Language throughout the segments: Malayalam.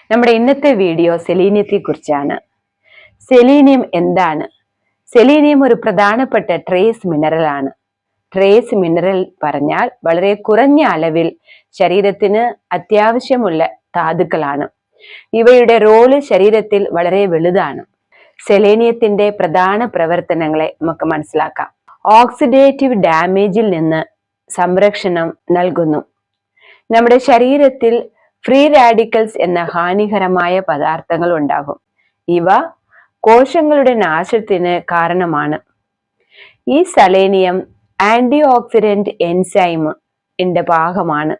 നമ്മുടെ ഇന്നത്തെ വീഡിയോ സെലീനിയത്തെ കുറിച്ചാണ്. സെലീനിയം എന്താണ്? സെലീനിയം ഒരു പ്രധാനപ്പെട്ട ട്രേസ് മിനറൽ ആണ്. ട്രേസ് മിനറൽ പറഞ്ഞാൽ വളരെ കുറഞ്ഞ അളവിൽ ശരീരത്തിന് അത്യാവശ്യമുള്ള ധാതുക്കളാണ്. ഇവയുടെ റോള് ശരീരത്തിൽ വളരെ വലുതാണ്. സെലേനിയത്തിന്റെ പ്രധാന പ്രവർത്തനങ്ങളെ നമുക്ക് മനസ്സിലാക്കാം. ഓക്സിഡേറ്റീവ് ഡാമേജിൽ നിന്ന് സംരക്ഷണം നൽകുന്നു. നമ്മുടെ ശരീരത്തിൽ ഫ്രീ റാഡിക്കൽസ് എന്ന ഹാനികരമായ പദാർത്ഥങ്ങൾ ഉണ്ടാകും. ഇവ കോശങ്ങളുടെ നാശത്തിന് കാരണമാണ്. ഈ സെലേനിയം ആന്റി ഓക്സിഡന്റ് എൻസൈമിന്റെ ഭാഗമാണ്.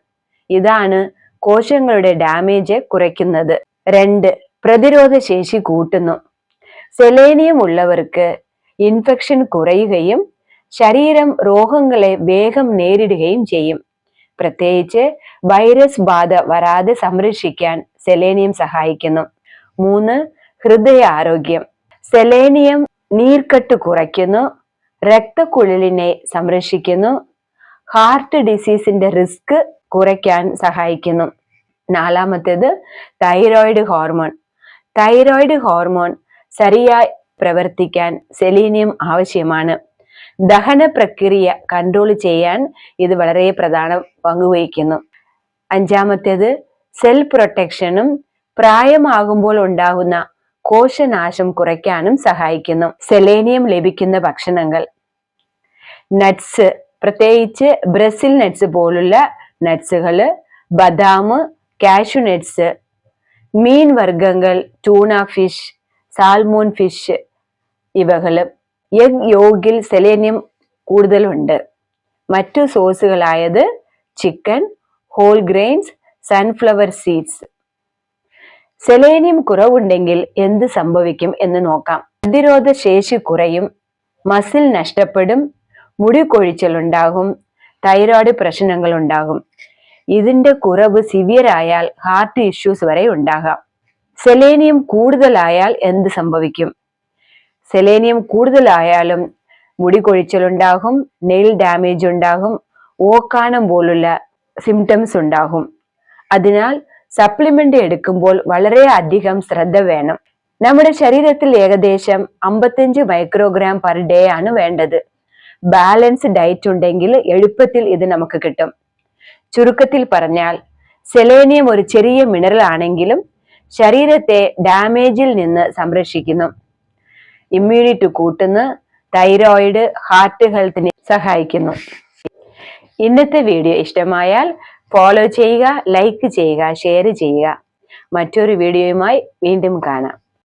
ഇതാണ് കോശങ്ങളുടെ ഡാമേജ് കുറയ്ക്കുന്നത്. 2. പ്രതിരോധ ശേഷി കൂട്ടുന്നു. സെലേനിയം ഉള്ളവർക്ക് ഇൻഫെക്ഷൻ കുറയുകയും ശരീരം രോഗങ്ങളെ വേഗം നേരിടുകയും ചെയ്യും. പ്രത്യേകിച്ച് വൈറസ് ബാധ വരാതെ സംരക്ഷിക്കാൻ സെലേനിയം സഹായിക്കുന്നു. 3. ഹൃദയ ആരോഗ്യം. സെലേനിയം നീർക്കെട്ട് കുറയ്ക്കുന്നു, രക്തക്കുഴലിനെ സംരക്ഷിക്കുന്നു, ഹാർട്ട് ഡിസീസിന്റെ റിസ്ക് കുറയ്ക്കാൻ സഹായിക്കുന്നു. 4. Thyroid hormone. തൈറോയിഡ് ഹോർമോൺ ശരിയായി പ്രവർത്തിക്കാൻ സെലീനിയം ആവശ്യമാണ്. ദഹന പ്രക്രിയ കൺട്രോൾ ചെയ്യാൻ ഇത് വളരെ പ്രധാന പങ്കുവഹിക്കുന്നു. 5. സെൽ പ്രൊട്ടക്ഷനും പ്രായമാകുമ്പോൾ ഉണ്ടാകുന്ന കോശനാശം കുറയ്ക്കാനും സഹായിക്കുന്നു. സെലേനിയം ലഭിക്കുന്ന ഭക്ഷണങ്ങൾ: നട്ട്സ്, പ്രത്യേകിച്ച് ബ്രസിൽ നട്ട്സ് പോലുള്ള നട്ട്സുകള്, ബദാം, കാഷ്യൂ നട്ട്സ്, മീൻ വർഗ്ഗങ്ങൾ, ടൂണ ഫിഷ്, സാൽമോൺ ഫിഷ് ഇവകള്. എഗ് യോഗിൽ സെലേനിയം കൂടുതലുണ്ട്. മറ്റു സോഴ്സുകളായത് chicken, whole grains, sunflower seeds. Selenium കുറവുണ്ടെങ്കിൽ എന്ത് സംഭവിക്കും എന്ന് നോക്കാം. പ്രതിരോധ ശേഷി കുറയും, മസിൽ നഷ്ടപ്പെടും, മുടി കൊഴിച്ചിലുണ്ടാകും, തൈറോയ്ഡ് പ്രശ്നങ്ങൾ ഉണ്ടാകും. ഇതിന്റെ കുറവ് സിവിയർ ആയാൽ ഹാർട്ട് ഇഷ്യൂസ് വരെ ഉണ്ടാകാം. സെലേനിയം കൂടുതലായാൽ എന്ത് സംഭവിക്കും? സെലേനിയം കൂടുതലായാലും മുടി കൊഴിച്ചിലുണ്ടാകും, നെയിൽ ഡാമേജ് ഉണ്ടാകും, ഓക്കാനം പോലുള്ള സിംറ്റംസ് ഉണ്ടാകും. അതിനാൽ സപ്ലിമെന്റ് എടുക്കുമ്പോൾ വളരെ അധികം ശ്രദ്ധ വേണം. നമ്മുടെ ശരീരത്തിൽ ഏകദേശം 55 മൈക്രോഗ്രാം പെർ ഡേ ആണ് വേണ്ടത്. ബാലൻസ് ഡയറ്റ് ഉണ്ടെങ്കിൽ എളുപ്പത്തിൽ ഇത് നമുക്ക് കിട്ടും. ചുരുക്കത്തിൽ പറഞ്ഞാൽ സെലേനിയം ഒരു ചെറിയ മിനറൽ ആണെങ്കിലും ശരീരത്തെ ഡാമേജിൽ നിന്ന് സംരക്ഷിക്കുന്നു, ഇമ്മ്യൂണിറ്റി കൂട്ടുന്നു, തൈറോയിഡ്, ഹാർട്ട് ഹെൽത്തിന് സഹായിക്കുന്നു. ഇന്നത്തെ വീഡിയോ ഇഷ്ടമായാൽ ഫോളോ ചെയ്യുക, ലൈക്ക് ചെയ്യുക, ഷെയർ ചെയ്യുക. മറ്റൊരു വീഡിയോയുമായി വീണ്ടും കാണാം.